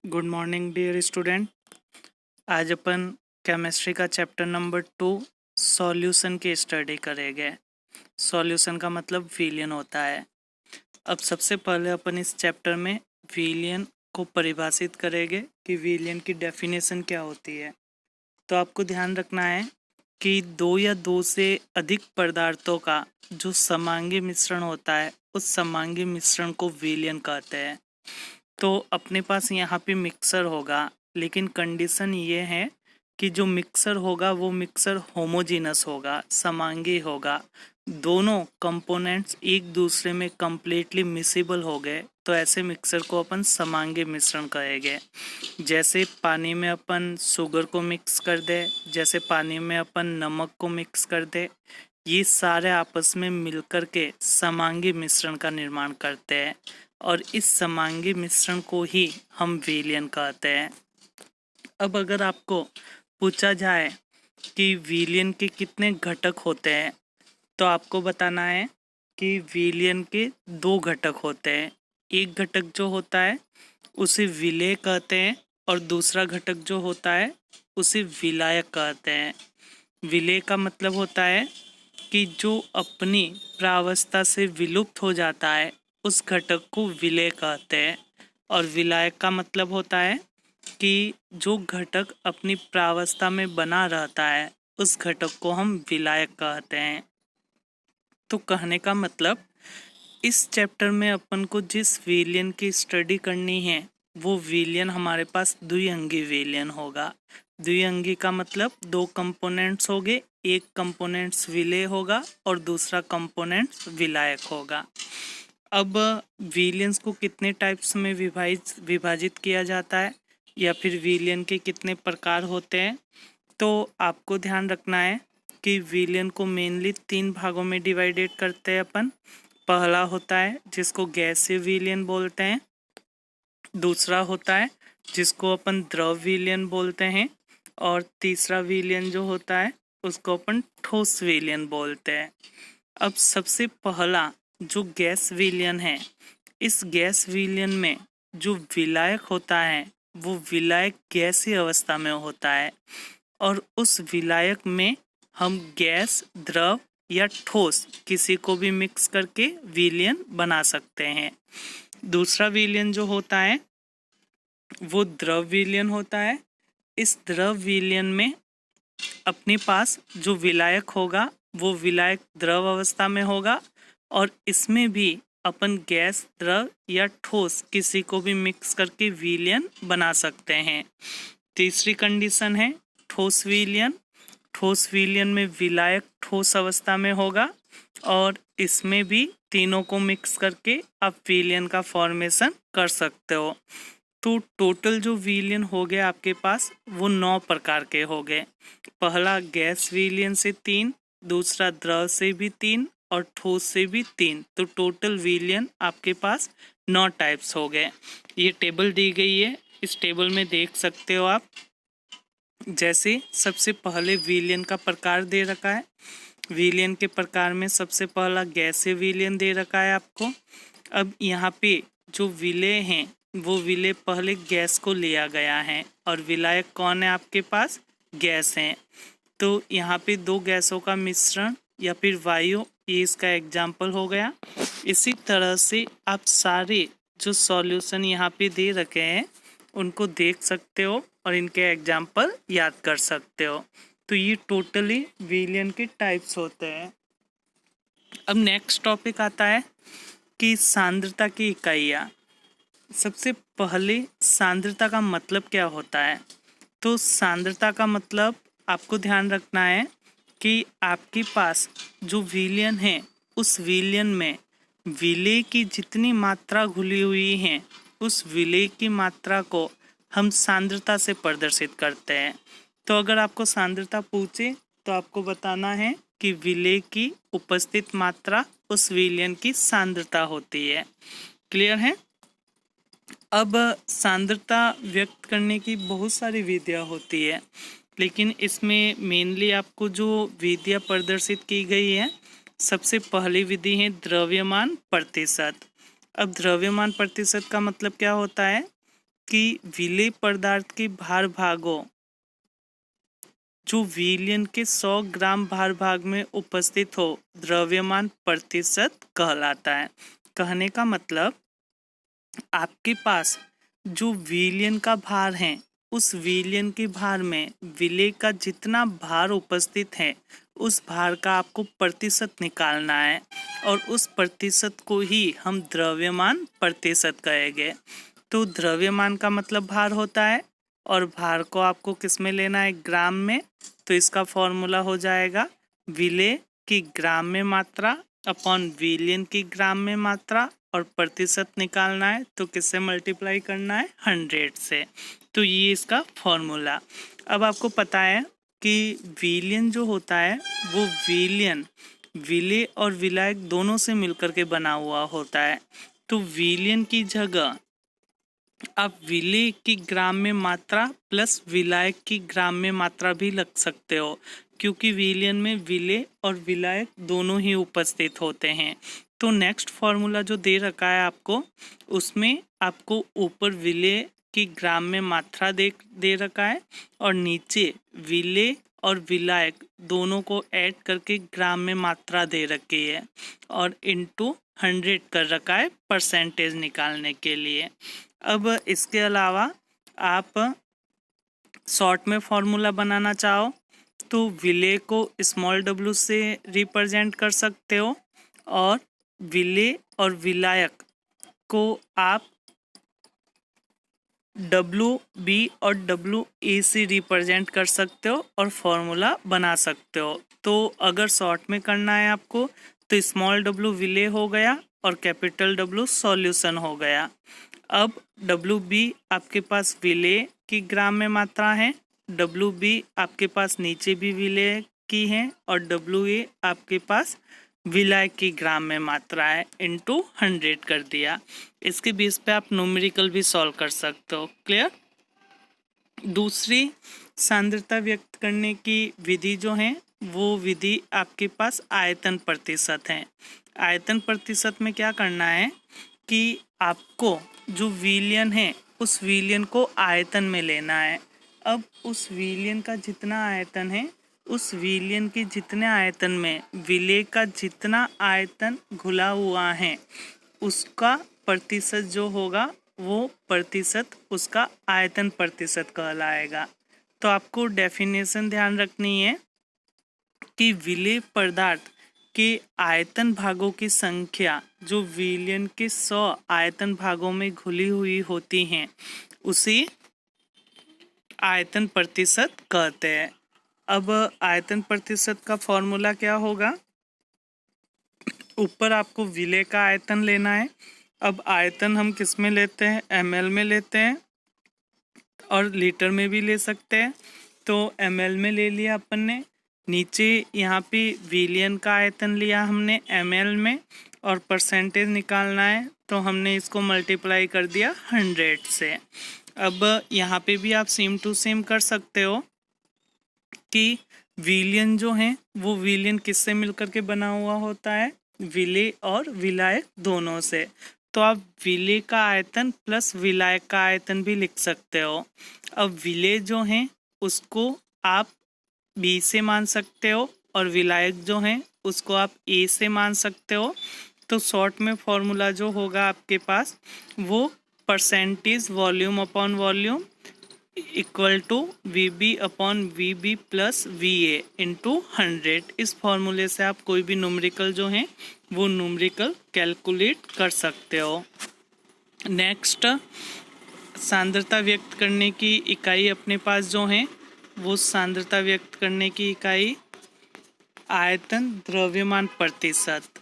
Good morning dear student. आज अपन chemistry का चैप्टर नंबर 2 सॉल्यूशन की स्टडी करेंगे। सॉल्यूशन का मतलब विलयन होता है। अब सबसे पहले अपन इस चैप्टर में विलयन को परिभाषित करेंगे कि विलयन की डेफिनेशन क्या होती है। तो आपको ध्यान रखना है कि दो या दो से अधिक पदार्थों का जो समांगी मिश्रण होता है उस समांगी मिश्रण को विलयन कहते हैं। तो अपने पास यहाँ पे मिक्सर होगा, लेकिन कंडीशन ये है कि जो मिक्सर होगा वो मिक्सर होमोजीनस होगा, समांगी होगा। दोनों कंपोनेंट्स एक दूसरे में कंप्लीटली मिसिबल हो गए तो ऐसे मिक्सर को अपन समांगी मिश्रण कहेंगे। जैसे पानी में अपन शुगर को मिक्स कर दे, जैसे पानी में अपन नमक को मिक्स कर दे, ये सारे आपस में मिलकर के समांगी मिश्रण का निर्माण करते हैं और इस समांगी मिश्रण को ही हम विलयन कहते हैं। अब अगर आपको पूछा जाए कि विलयन के कितने घटक होते हैं तो आपको बताना है कि विलयन के दो घटक होते हैं। एक घटक जो होता है उसे विलेय कहते हैं और दूसरा घटक जो होता है उसे विलायक कहते हैं। विलेय का मतलब होता है कि जो अपनी प्रावस्था से विलुप्त हो जाता है उस घटक को विलेय कहते हैं, और विलायक का मतलब होता है कि जो घटक अपनी प्रावस्था में बना रहता है उस घटक को हम विलायक कहते हैं। तो कहने का मतलब इस चैप्टर में अपन को जिस विलयन की स्टडी करनी है वो विलयन हमारे पास द्विअंगी विलयन होगा। द्विअंगी का मतलब दो कंपोनेंट्स होंगे, एक कंपोनेंट्स विलेय होगा और दूसरा कंपोनेंट्स विलायक होगा। अब विलयंस को कितने टाइप्स में विभाजित किया जाता है या फिर विलयन के कितने प्रकार होते हैं, तो आपको ध्यान रखना है कि विलयन को मेनली 3 भागों में डिवाइडेड करते हैं अपन। पहला होता है जिसको गैसीय विलयन बोलते हैं, दूसरा होता है जिसको अपन द्रव विलयन बोलते हैं, और तीसरा विलयन जो होता है उसको अपन ठोस विलयन बोलते हैं। अब सबसे पहला जो गैस विलयन है, इस गैस विलयन में जो विलायक होता है वो विलायक गैसीय अवस्था में होता है और उस विलायक में हम गैस, द्रव या ठोस किसी को भी मिक्स करके विलयन बना सकते हैं। दूसरा विलयन जो होता है वो द्रव विलयन होता है। इस द्रव विलयन में अपने पास जो विलायक होगा वो विलायक द्रव अवस्था में होगा और इसमें भी अपन गैस, द्रव या ठोस किसी को भी मिक्स करके विलयन बना सकते हैं। तीसरी कंडीशन है ठोस विलयन। ठोस विलयन में विलायक ठोस अवस्था में होगा और इसमें भी तीनों को मिक्स करके आप विलयन का फॉर्मेशन कर सकते हो। तो टोटल जो विलयन हो गए आपके पास वो 9 प्रकार के हो गए। पहला गैस विलयन से 3, दूसरा द्रव से भी 3 और ठोस से भी 3। तो टोटल विलयन आपके पास 9 टाइप्स हो गए। ये टेबल दी गई है, इस टेबल में देख सकते हो आप। जैसे सबसे पहले विलयन का प्रकार दे रखा है। विलयन के प्रकार में सबसे पहला गैसीय विलयन दे रखा है आपको। अब यहाँ पे जो विलेय हैं वो विलेय पहले गैस को लिया गया है और विलायक कौन है आपके पास? गैस हैं। तो यहाँ पे दो गैसों का मिश्रण या फिर वायु, ये इसका एग्जाम्पल हो गया। इसी तरह से आप सारे जो सॉल्यूशन यहाँ पे दे रखे हैं उनको देख सकते हो और इनके एग्जाम्पल याद कर सकते हो। तो ये टोटली विलयन के टाइप्स होते हैं। अब नेक्स्ट टॉपिक आता है कि सांद्रता की इकाइयाँ। सबसे पहले सांद्रता का मतलब क्या होता है? तो सांद्रता का मतलब आपको ध्यान रखना है कि आपके पास जो विलयन है उस विलयन में विलेय की जितनी मात्रा घुली हुई है उस विलेय की मात्रा को हम सांद्रता से प्रदर्शित करते हैं। तो अगर आपको सांद्रता पूछे तो आपको बताना है कि विलेय की उपस्थित मात्रा उस विलयन की सांद्रता होती है। क्लियर है? अब सांद्रता व्यक्त करने की बहुत सारी विधियाँ होती है, लेकिन इसमें मेनली आपको जो विधियाँ प्रदर्शित की गई है, सबसे पहली विधि है द्रव्यमान प्रतिशत। अब द्रव्यमान प्रतिशत का मतलब क्या होता है कि विलेय पदार्थ के भार भागों जो विलयन के 100 ग्राम भार भाग में उपस्थित हो द्रव्यमान प्रतिशत कहलाता है। कहने का मतलब आपके पास जो विलयन का भार है उस विलयन के भार में विलेय का जितना भार उपस्थित है उस भार का आपको प्रतिशत निकालना है और उस प्रतिशत को ही हम द्रव्यमान प्रतिशत कहेंगे। तो द्रव्यमान का मतलब भार होता है और भार को आपको किस में लेना है, ग्राम में। तो इसका फॉर्मूला हो जाएगा विलेय की ग्राम में मात्रा अपॉन विलयन की ग्राम में मात्रा और प्रतिशत निकालना है तो किससे मल्टीप्लाई करना है, 100 से। तो ये इसका फॉर्मूला। अब आपको पता है कि विलयन जो होता है वो विलयन विलेय और विलायक दोनों से मिलकर के बना हुआ होता है। तो विलयन की जगह आप विलेय की ग्राम में मात्रा प्लस विलायक की ग्राम में मात्रा भी लग सकते हो, क्योंकि विलयन में विलेय और विलायक दोनों ही उपस्थित होते हैं। तो नेक्स्ट फॉर्मूला जो दे रखा है आपको, उसमें आपको ऊपर विलेय की ग्राम में मात्रा दे रखा है और नीचे विलेय और विलायक दोनों को ऐड करके ग्राम में मात्रा दे रखी है और इनटू 100 कर रखा है परसेंटेज निकालने के लिए। अब इसके अलावा आप शॉर्ट में फॉर्मूला बनाना चाहो तो विलेय को स्मॉल w से रिप्रेजेंट कर सकते हो और विलेय और विलायक को आप WB और WA से रिप्रेजेंट कर सकते हो और फॉर्मूला बना सकते हो। तो अगर शॉर्ट में करना है आपको तो स्मॉल w विलेय हो गया और कैपिटल W सॉल्यूशन हो गया। अब WB आपके पास विलेय की ग्राम में मात्रा है, WB आपके पास नीचे भी विलेय की है और WA आपके पास विलायक की ग्राम में मात्रा है, इनटू 100 कर दिया। इसके बेस पे आप न्यूमेरिकल भी सॉल्व कर सकते हो। क्लियर। दूसरी सांद्रता व्यक्त करने की विधि जो है वो विधि आपके पास आयतन प्रतिशत है। आयतन प्रतिशत में क्या करना है कि आपको जो विलयन है उस विलयन को आयतन में लेना है। अब उस विलयन का जितना आयतन है उस विलयन के जितने आयतन में विलेय का जितना आयतन घुला हुआ है उसका प्रतिशत जो होगा वो प्रतिशत उसका आयतन प्रतिशत कहलाएगा। तो आपको डेफिनेशन ध्यान रखनी है कि विलेय पदार्थ के आयतन भागों की संख्या जो विलयन के 100 आयतन भागों में घुली हुई होती हैं उसे आयतन प्रतिशत कहते हैं। अब आयतन प्रतिशत का फॉर्मूला क्या होगा, ऊपर आपको विलेय का आयतन लेना है। अब आयतन हम किस में लेते हैं, ml में लेते हैं और लीटर में भी ले सकते हैं। तो ml में ले लिया अपन ने, नीचे यहाँ पे विलयन का आयतन लिया हमने ml में और परसेंटेज निकालना है तो हमने इसको मल्टीप्लाई कर दिया 100 से। अब यहाँ पे भी आप सेम टू सेम कर सकते हो कि विलयन जो है वो विलयन किससे मिलकर के बना हुआ होता है, विलेय और विलायक दोनों से। तो आप विलेय का आयतन प्लस विलायक का आयतन भी लिख सकते हो। अब विलेय जो है उसको आप B से मान सकते हो और विलायक जो है उसको आप A से मान सकते हो। तो शॉर्ट में फॉर्मूला जो होगा आपके पास वो percentage volume upon volume equal to VB upon VB plus VA into 100। इस फॉर्मूले से आप कोई भी न्यूमेरिकल जो है वो न्यूमेरिकल कैलकुलेट कर सकते हो। नेक्स्ट, सांद्रता व्यक्त करने की इकाई अपने पास जो है वो सांद्रता व्यक्त करने की इकाई आयतन द्रव्यमान प्रतिशत।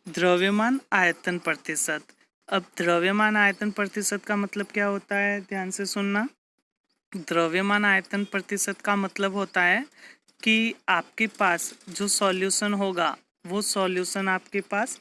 द्रव्यमान आयतन प्रतिशत। अब द्रव्यमान आयतन प्रतिशत का मतलब क्या होता है, ध्यान से सुनना। द्रव्यमान आयतन प्रतिशत का मतलब होता है कि आपके पास जो सॉल्यूशन होगा वो सॉल्यूशन आपके पास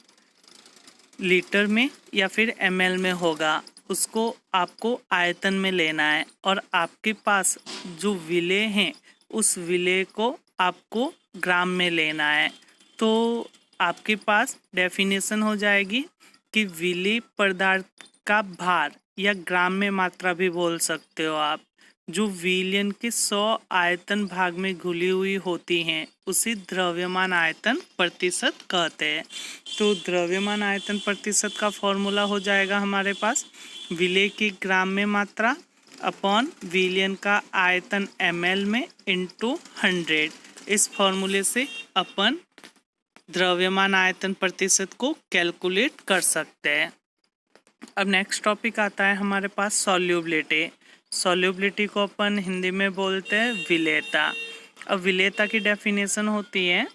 लीटर में या फिर ml में होगा, उसको आपको आयतन में लेना है। और आपके पास जो विलेय हैं उस विलेय को आपको ग्राम में लेना है। तो आपके पास डेफिनेशन हो जाएगी कि विलेय पदार्थ का भार या ग्राम में मात्रा भी बोल सकते हो आप, जो विलयन के 100 आयतन भाग में घुली हुई होती हैं उसी द्रव्यमान आयतन प्रतिशत कहते हैं। तो द्रव्यमान आयतन प्रतिशत का फॉर्मूला हो जाएगा हमारे पास विलेय की ग्राम में मात्रा अपॉन विलयन का आयतन ml में इंटू 100। इस फॉर्मूले से अपन द्रव्यमान आयतन प्रतिशत को कैलकुलेट कर सकते हैं। अब नेक्स्ट टॉपिक आता है हमारे पास सॉल्युबिलिटी। सॉल्युबिलिटी को अपन हिंदी में बोलते हैं विलेयता। अब विलेयता की डेफिनेशन होती है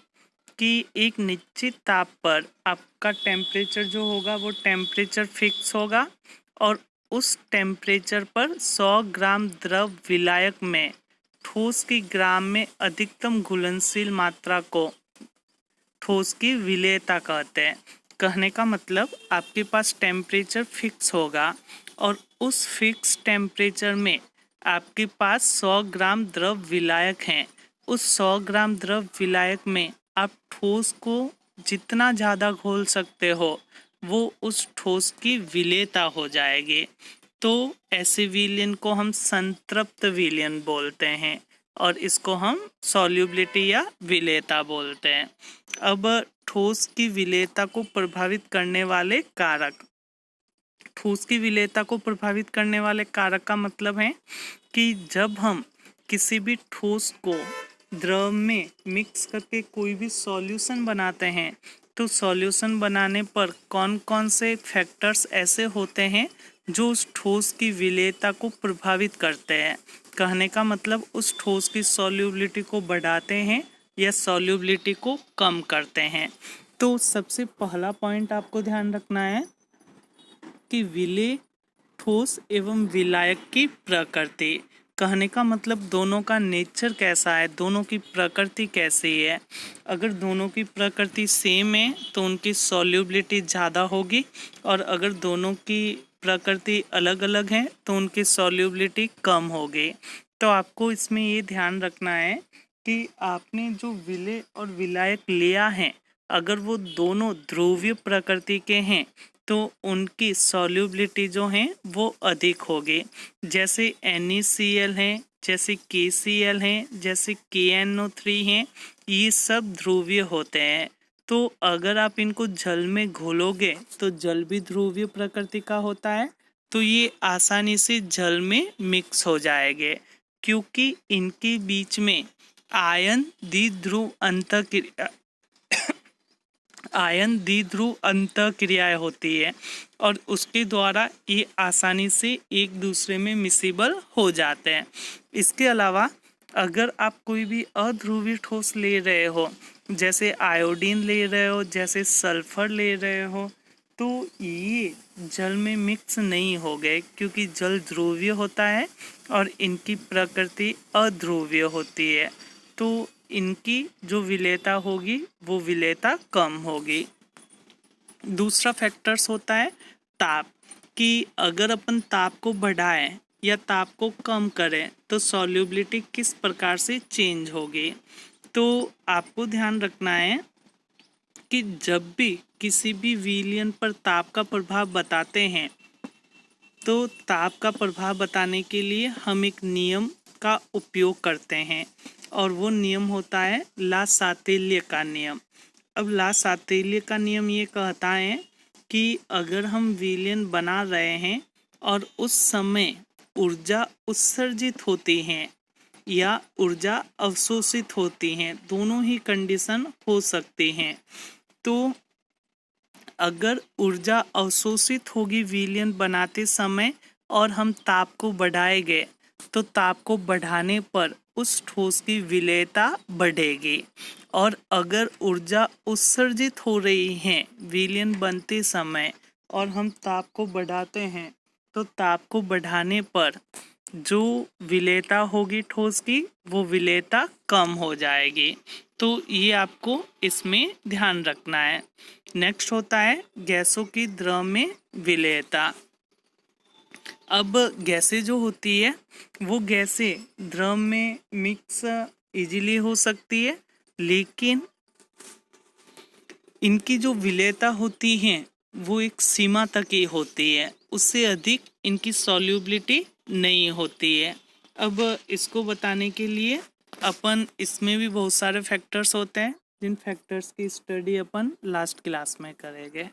कि एक निश्चित ताप पर आपका टेम्परेचर जो होगा वो टेम्परेचर फिक्स होगा और उस टेम्परेचर पर 100 ग्राम द्रव विलायक में ठोस की ग्राम में अधिकतम घुलनशील मात्रा को ठोस की विलेयता कहते हैं। कहने का मतलब आपके पास टेम्परेचर फिक्स होगा और उस फिक्स टेम्परेचर में आपके पास 100 ग्राम द्रव विलायक हैं। उस 100 ग्राम द्रव विलायक में आप ठोस को जितना ज़्यादा घोल सकते हो वो उस ठोस की विलेयता हो जाएगी। तो ऐसे विलयन को हम संतृप्त विलयन बोलते हैं और इसको हम सॉल्युबिलिटी या विलेयता बोलते हैं। अब ठोस की विलेयता को प्रभावित करने वाले कारक। ठोस की विलेयता को प्रभावित करने वाले कारक का मतलब है कि जब हम किसी भी ठोस को द्रव में मिक्स करके कोई भी सॉल्यूशन बनाते हैं तो सॉल्यूशन बनाने पर कौन कौन से फैक्टर्स ऐसे होते हैं जो उस ठोस की विलेयता को प्रभावित करते हैं। कहने का मतलब उस ठोस की सॉल्युबिलिटी को बढ़ाते हैं या सॉल्युबिलिटी को कम करते हैं। तो सबसे पहला पॉइंट आपको ध्यान रखना है कि विलेय, ठोस एवं विलायक की प्रकृति। कहने का मतलब दोनों का नेचर कैसा है, दोनों की प्रकृति कैसी है। अगर दोनों की प्रकृति सेम है तो उनकी सॉल्युबिलिटी ज़्यादा होगी और अगर दोनों की प्रकृति अलग अलग है तो उनकी सॉल्युबिलिटी कम होगी। तो आपको इसमें ये ध्यान रखना है कि आपने जो विलेय और विलायक लिया है अगर वो दोनों ध्रुवीय प्रकृति के हैं तो उनकी सॉल्युबिलिटी जो है वो अधिक होगी। जैसे NaCl हैं, जैसे KCl हैं, जैसे KNO3 हैं, ये सब ध्रुवीय होते हैं। तो अगर आप इनको जल में घोलोगे तो जल भी ध्रुवीय प्रकृति का होता है तो ये आसानी से जल में मिक्स हो जाएंगे क्योंकि इनके बीच में आयन द्विध्रुव अंतःक्रियाएं होती है और उसके द्वारा ये आसानी से एक दूसरे में मिसिबल हो जाते हैं। इसके अलावा अगर आप कोई भी अध्रुवीय ठोस ले रहे हो, जैसे आयोडीन ले रहे हो, जैसे सल्फर ले रहे हो, तो ये जल में मिक्स नहीं हो गए क्योंकि जल ध्रुवीय होता है और इनकी प्रकृति अध्रुवीय होती है। तो इनकी जो विलेयता होगी वो विलेयता कम होगी। दूसरा फैक्टर्स होता है ताप, कि अगर अपन ताप को बढ़ाएं या ताप को कम करें तो सॉल्युबिलिटी किस प्रकार से चेंज होगी। तो आपको ध्यान रखना है कि जब भी किसी भी विलयन पर ताप का प्रभाव बताते हैं तो ताप का प्रभाव बताने के लिए हम एक नियम का उपयोग करते हैं और वो नियम होता है ला सातल्य का नियम। अब ला सातल्य का नियम ये कहता है कि अगर हम विलयन बना रहे हैं और उस समय ऊर्जा उत्सर्जित होती हैं या ऊर्जा अवशोषित होती हैं, दोनों ही कंडीशन हो सकती हैं। तो अगर ऊर्जा अवशोषित होगी विलयन बनाते समय और हम ताप को बढ़ाएंगे तो ताप को बढ़ाने पर उस ठोस की विलेयता बढ़ेगी और अगर ऊर्जा उत्सर्जित हो रही है विलयन बनते समय और हम ताप को बढ़ाते हैं तो ताप को बढ़ाने पर जो विलेयता होगी ठोस की वो विलेयता कम हो जाएगी। तो ये आपको इसमें ध्यान रखना है। नेक्स्ट होता है गैसों की द्रव में विलेयता। अब गैसें जो होती है वो गैसें द्रव में मिक्स इजीली हो सकती है, लेकिन इनकी जो विलेयता होती है वो एक सीमा तक ही होती है, उससे अधिक इनकी सॉल्युबिलिटी नहीं होती है। अब इसको बताने के लिए अपन इसमें भी बहुत सारे फैक्टर्स होते हैं, जिन फैक्टर्स की स्टडी अपन लास्ट क्लास में करेंगे।